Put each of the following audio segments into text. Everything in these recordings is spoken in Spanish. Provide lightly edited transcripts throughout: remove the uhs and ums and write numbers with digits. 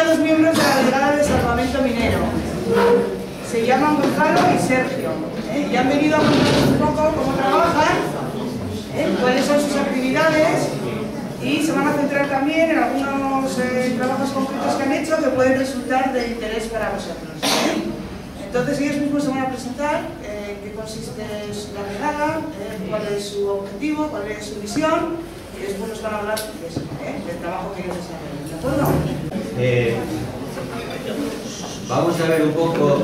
dos miembros de la Brigada de Salvamento Minero. Se llaman Gonzalo y Sergio. Y han venido a contarnos un poco cómo trabajan, cuáles son sus actividades, y se van a centrar también en algunos trabajos concretos que han hecho que pueden resultar de interés para vosotros. Entonces ellos mismos se van a presentar qué consiste la brigada, cuál es su objetivo, cuál es su misión, y después nos van a hablar de eso, del trabajo que ellos desarrollan. ¿De acuerdo? Vamos a ver un poco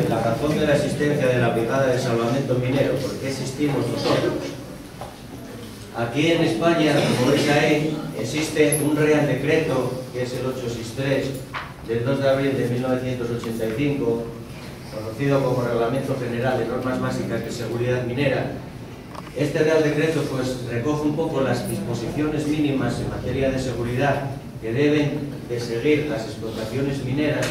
la razón de la existencia de la Brigada de Salvamento Minero, por qué existimos nosotros. Aquí en España, como veis ahí, existe un Real Decreto, que es el 863, del 2 de abril de 1985, conocido como Reglamento General de Normas Básicas de Seguridad Minera. Este Real Decreto pues recoge un poco las disposiciones mínimas en materia de seguridad que deben de seguir las explotaciones mineras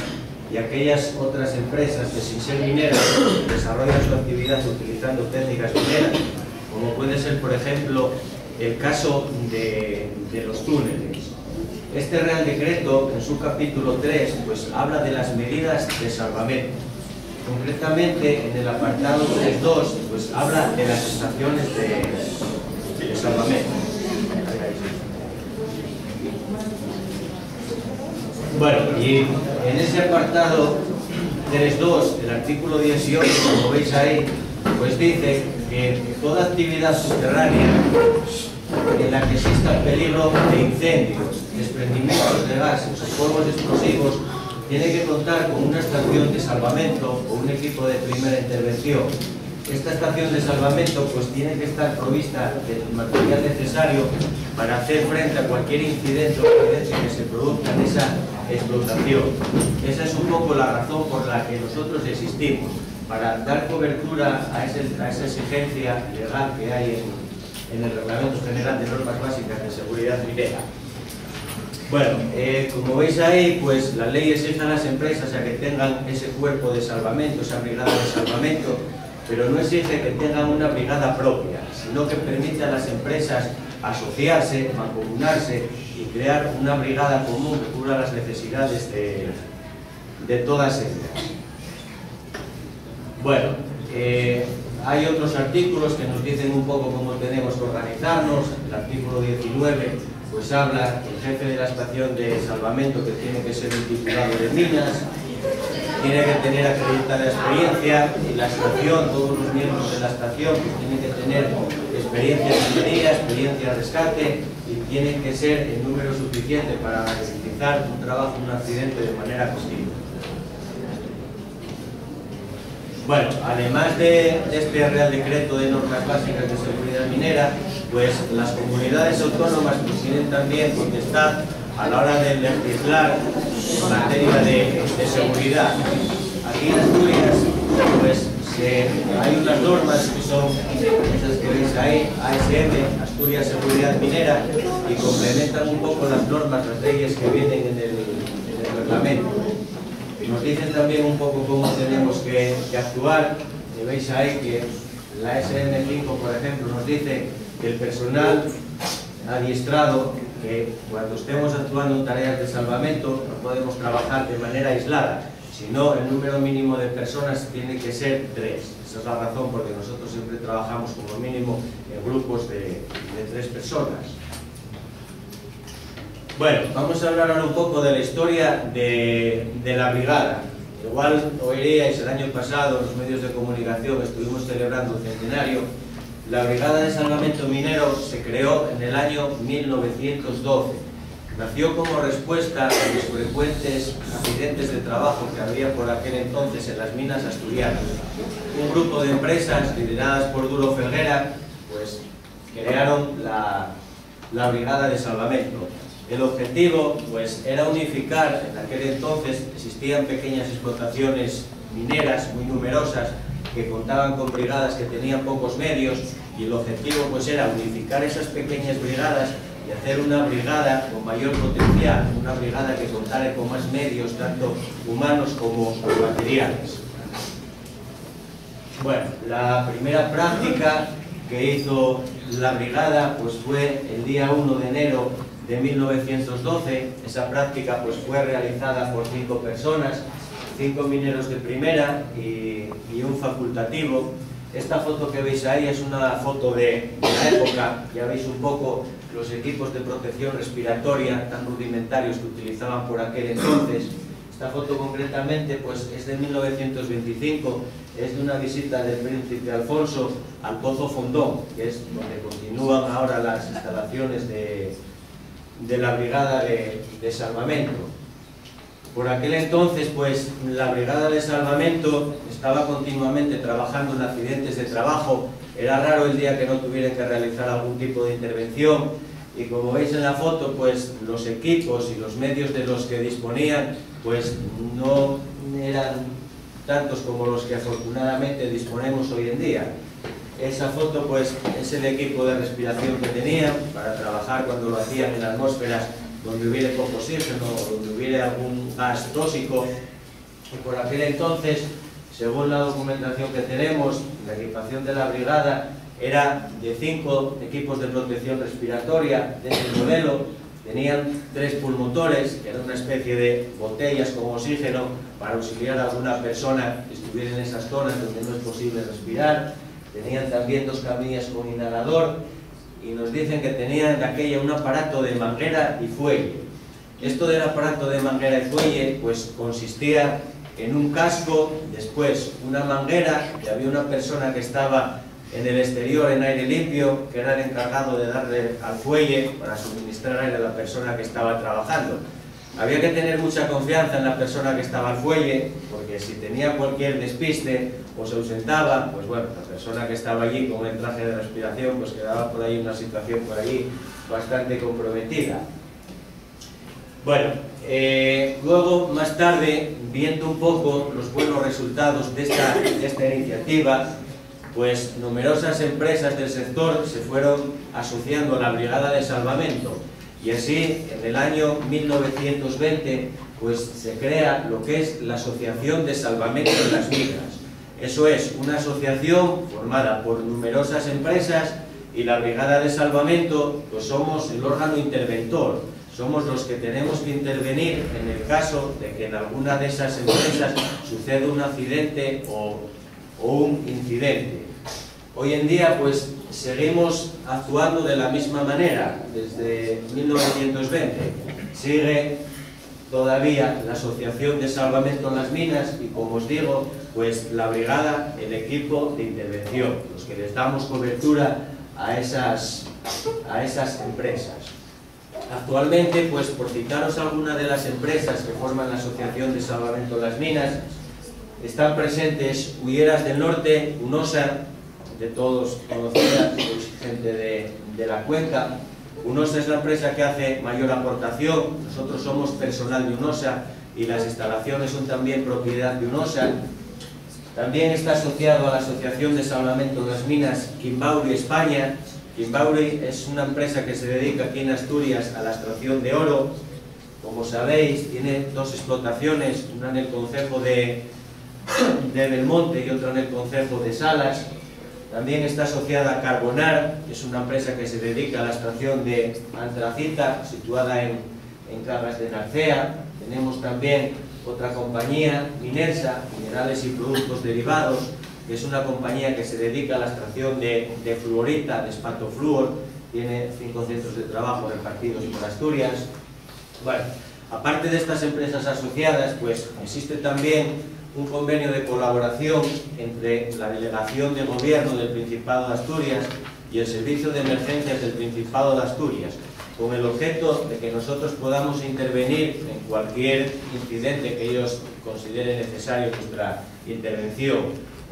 y aquellas otras empresas que, sin ser mineras, desarrollan su actividad utilizando técnicas mineras, como puede ser, por ejemplo, el caso de los túneles. Este Real Decreto, en su capítulo 3, pues habla de las medidas de salvamento. Concretamente, en el apartado 3.2, pues habla de las estaciones de salvamento. Bueno, y en ese apartado 3.2, el artículo 18, como veis ahí, pues dice que toda actividad subterránea en la que exista peligro de incendios, desprendimientos de gases o fuegos explosivos, tiene que contar con una estación de salvamento o un equipo de primera intervención. Esta estación de salvamento pues tiene que estar provista del material necesario para hacer frente a cualquier incidente o incidencia que se produzca en esa explotación. Esa es un poco la razón por la que nosotros existimos, para dar cobertura a esa exigencia legal que hay en el Reglamento General de Normas Básicas de Seguridad Minera. Bueno, como veis ahí, pues la ley exige a las empresas a que tengan ese cuerpo de salvamento, esa brigada de salvamento, pero no exige que tengan una brigada propia, sino que permite a las empresas asociarse, mancomunarse y crear una brigada común que cubra las necesidades de todas ellas. Bueno, hay otros artículos que nos dicen un poco cómo tenemos que organizarnos. El artículo 19 pues habla que el jefe de la estación de salvamento, que tiene que ser un titulado de minas, tiene que tener acreditada experiencia, y la estación, todos los miembros de la estación pues tienen que tener experiencia en minería, experiencia en rescate, y tienen que ser en número suficiente para garantizar un trabajo, un accidente de manera continua. Bueno, además de este Real Decreto de Normas Básicas de Seguridad Minera, pues las comunidades autónomas pues tienen también potestad a la hora de legislar en materia de seguridad. Aquí en Asturias, pues hay unas normas que son esas que veis ahí, ASM, Asturias Seguridad Minera, y complementan un poco las normas, las leyes que vienen en el reglamento. Nos dicen también un poco cómo tenemos que actuar. Y veis ahí que la SM5, por ejemplo, nos dice que el personal adiestrado, que cuando estemos actuando en tareas de salvamento no podemos trabajar de manera aislada, sino el número mínimo de personas tiene que ser 3. Esa es la razón por la que nosotros siempre trabajamos como mínimo en grupos de 3 personas. Bueno, vamos a hablar ahora un poco de la historia de la brigada. Igual oiríais, el año pasado en los medios de comunicación estuvimos celebrando el centenario. La Brigada de Salvamento Minero se creó en el año 1912. Nació como respuesta a los frecuentes accidentes de trabajo que había por aquel entonces en las minas asturianas. Un grupo de empresas lideradas por Duro Felguera pues crearon la Brigada de Salvamento. El objetivo pues era unificar, en aquel entonces existían pequeñas explotaciones mineras muy numerosas que contaban con brigadas que tenían pocos medios, y el objetivo pues era unificar esas pequeñas brigadas y hacer una brigada con mayor potencial, una brigada que contara con más medios, tanto humanos como materiales. Bueno, la primera práctica que hizo la brigada pues fue el día 1 de enero de 1912. Esa práctica pues fue realizada por 5 personas, 5 mineros de primera y un facultativo. Esta foto que veis ahí es una foto de la época. Ya veis un poco los equipos de protección respiratoria tan rudimentarios que utilizaban por aquel entonces. Esta foto concretamente pues es de 1925, es de una visita del príncipe Alfonso al Pozo Fondón, que es donde continúan ahora las instalaciones de la Brigada de Salvamento. Por aquel entonces, pues, la Brigada de Salvamento estaba continuamente trabajando en accidentes de trabajo. Era raro el día que no tuvieran que realizar algún tipo de intervención. Y como veis en la foto, pues, los equipos y los medios de los que disponían, pues, no eran tantos como los que afortunadamente disponemos hoy en día. Esa foto, pues, es el equipo de respiración que tenían para trabajar cuando lo hacían en atmósferas donde hubiera poco oxígeno o donde hubiera algún gas tóxico. Y por aquel entonces, según la documentación que tenemos, la equipación de la brigada era de 5 equipos de protección respiratoria de este modelo. Tenían 3 pulmotores, que eran una especie de botellas con oxígeno para auxiliar a alguna persona que estuviera en esas zonas donde no es posible respirar. Tenían también 2 camillas con inhalador. Y nos dicen que tenían de aquella un aparato de manguera y fuelle. Esto del aparato de manguera y fuelle pues consistía en un casco, después una manguera, y había una persona que estaba en el exterior en aire limpio, que era el encargado de darle al fuelle para suministrar aire a la persona que estaba trabajando. Había que tener mucha confianza en la persona que estaba al fuelle, porque si tenía cualquier despiste o se ausentaba, pues bueno, la persona que estaba allí con el traje de respiración pues quedaba por ahí una situación por allí bastante comprometida. Bueno, luego más tarde, viendo un poco los buenos resultados de esta iniciativa, pues numerosas empresas del sector se fueron asociando a la Brigada de Salvamento. Y así, en el año 1920, pues se crea lo que es la Asociación de Salvamento de las Minas. Eso es una asociación formada por numerosas empresas y la Brigada de Salvamento, pues somos el órgano interventor. Somos los que tenemos que intervenir en el caso de que en alguna de esas empresas suceda un accidente o un incidente. Hoy en día, pues, seguimos actuando de la misma manera desde 1920. Sigue todavía la Asociación de Salvamento en las Minas y, como os digo, pues la brigada, el equipo de intervención, los que les damos cobertura a esas empresas. Actualmente, pues por citaros algunas de las empresas que forman la Asociación de Salvamento en las Minas, están presentes Hulleras del Norte, UNOSA, de todos conocidas, gente de la cuenca. UNOSA es la empresa que hace mayor aportación. Nosotros somos personal de UNOSA y las instalaciones son también propiedad de UNOSA. También está asociado a la Asociación de Salvamento en las Minas Quimbauri España. Quimbauri es una empresa que se dedica aquí en Asturias a la extracción de oro. Como sabéis, tiene 2 explotaciones, una en el concejo de Belmonte y otra en el concejo de Salas. También está asociada a Carbonar, que es una empresa que se dedica a la extracción de antracita, situada en Cangas de Narcea. Tenemos también otra compañía, Minersa, Minerales y Productos Derivados, que es una compañía que se dedica a la extracción de fluorita, de espantofluor. Tiene 5 centros de trabajo repartidos por Asturias. Bueno, aparte de estas empresas asociadas, pues existe también un convenio de colaboración entre la Delegación de Gobierno del Principado de Asturias y el Servicio de Emergencias del Principado de Asturias, con el objeto de que nosotros podamos intervenir en cualquier incidente que ellos consideren necesario nuestra intervención.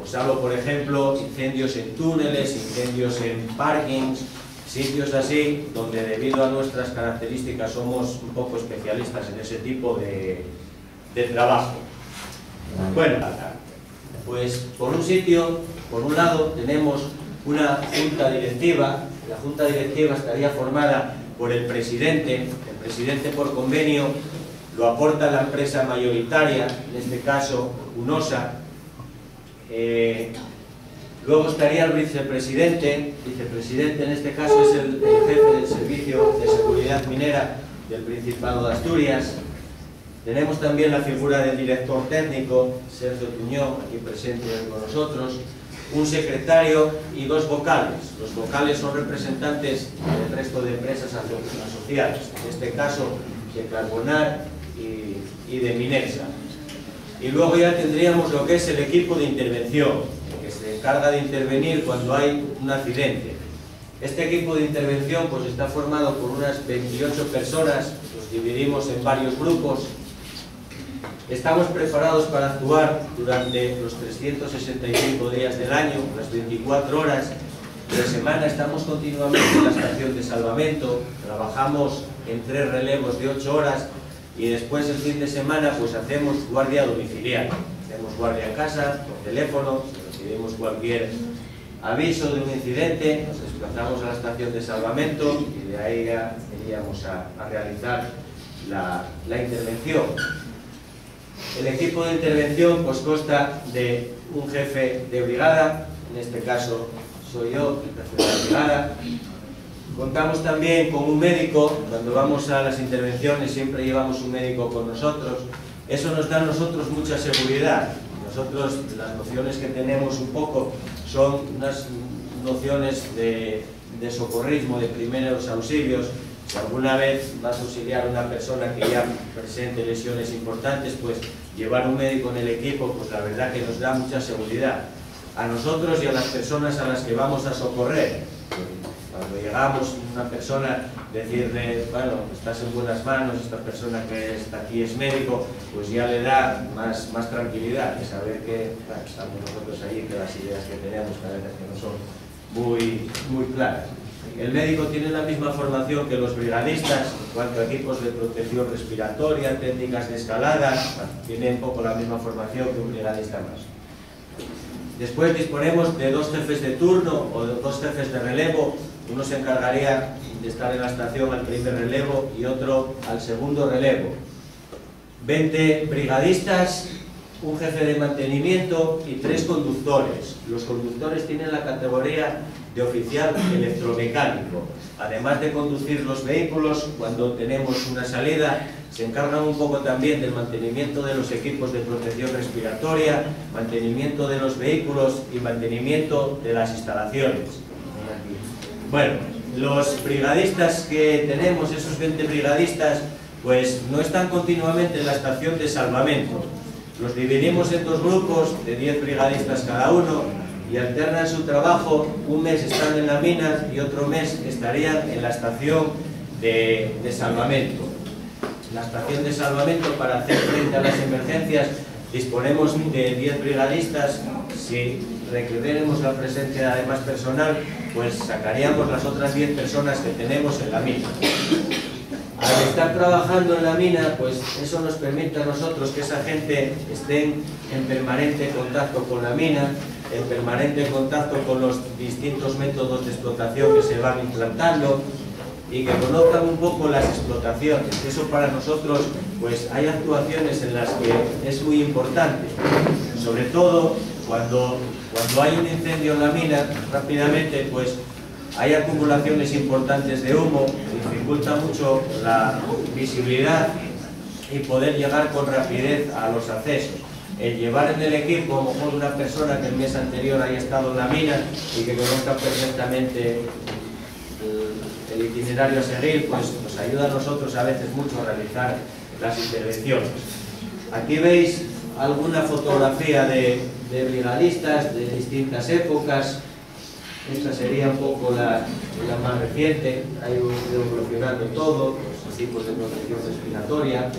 Os hablo, por ejemplo, incendios en túneles, incendios en parkings, sitios así, donde debido a nuestras características somos un poco especialistas en ese tipo de trabajo. Bueno, pues por un lado tenemos una junta directiva. La junta directiva estaría formada por el presidente por convenio lo aporta la empresa mayoritaria, en este caso UNOSA. Luego estaría el vicepresidente en este caso es el jefe del Servicio de Seguridad Minera del Principado de Asturias. Tenemos también la figura del director técnico, Sergio Tuñón, aquí presente con nosotros, un secretario y dos vocales. Los vocales son representantes del resto de empresas asociadas, en este caso de Carbonar y de Minexa. Y luego ya tendríamos lo que es el equipo de intervención, que se encarga de intervenir cuando hay un accidente. Este equipo de intervención pues está formado por unas 28 personas, los dividimos en varios grupos. Estamos preparados para actuar durante los 365 días del año, las 24 horas de la semana. Estamos continuamente en la estación de salvamento, trabajamos en 3 relevos de 8 horas y después el fin de semana pues hacemos guardia domiciliaria. Hacemos guardia en casa, por teléfono, si recibimos cualquier aviso de un incidente, nos desplazamos a la estación de salvamento y de ahí ya iríamos a realizar la intervención. El equipo de intervención pues consta de un jefe de brigada, en este caso soy yo, el jefe de la brigada. Contamos también con un médico, cuando vamos a las intervenciones siempre llevamos un médico con nosotros. Eso nos da a nosotros mucha seguridad. Nosotros las nociones que tenemos un poco son unas nociones de socorrismo, de primeros auxilios. Si alguna vez vas a auxiliar a una persona que ya presente lesiones importantes, pues llevar un médico en el equipo, pues la verdad que nos da mucha seguridad a nosotros y a las personas a las que vamos a socorrer. Cuando llegamos, una persona, decirle, bueno, estás en buenas manos, esta persona que está aquí es médico, pues ya le da más tranquilidad de saber que estamos nosotros ahí, que las ideas que tenemos a veces que no son muy claras. El médico tiene la misma formación que los brigadistas en cuanto a equipos de protección respiratoria, técnicas de escalada, tiene un poco la misma formación que un brigadista más. Después disponemos de 2 jefes de turno o de 2 jefes de relevo. Uno se encargaría de estar en la estación al primer relevo y otro al segundo relevo. 20 brigadistas, un jefe de mantenimiento y 3 conductores. Los conductores tienen la categoría de oficial electromecánico. Además de conducir los vehículos, cuando tenemos una salida, se encargan un poco también del mantenimiento de los equipos de protección respiratoria, mantenimiento de los vehículos y mantenimiento de las instalaciones. Bueno, los brigadistas que tenemos, esos 20 brigadistas, pues no están continuamente en la estación de salvamento. Los dividimos en 2 grupos de 10 brigadistas cada uno y alternan su trabajo. Un mes están en la mina y otro mes estarían en la estación de salvamento. La estación de salvamento, para hacer frente a las emergencias, disponemos de 10 brigadistas. Si requiriéramos la presencia de más personal, pues sacaríamos las otras 10 personas que tenemos en la mina. Al estar trabajando en la mina, pues eso nos permite a nosotros que esa gente esté en permanente contacto con la mina, en permanente contacto con los distintos métodos de explotación que se van implantando y que conozcan un poco las explotaciones. Eso para nosotros, pues hay actuaciones en las que es muy importante, sobre todo cuando hay un incendio en la mina, rápidamente pues hay acumulaciones importantes de humo, dificulta mucho la visibilidad y poder llegar con rapidez a los accesos. El llevar en el equipo a lo mejor una persona que el mes anterior haya estado en la mina y que conozca perfectamente el itinerario a seguir, pues nos ayuda a nosotros a veces mucho a realizar las intervenciones. Aquí veis alguna fotografía de brigadistas de distintas épocas. Esta sería un poco la más reciente. Ha ido evolucionando todo, los tipos de protección respiratoria.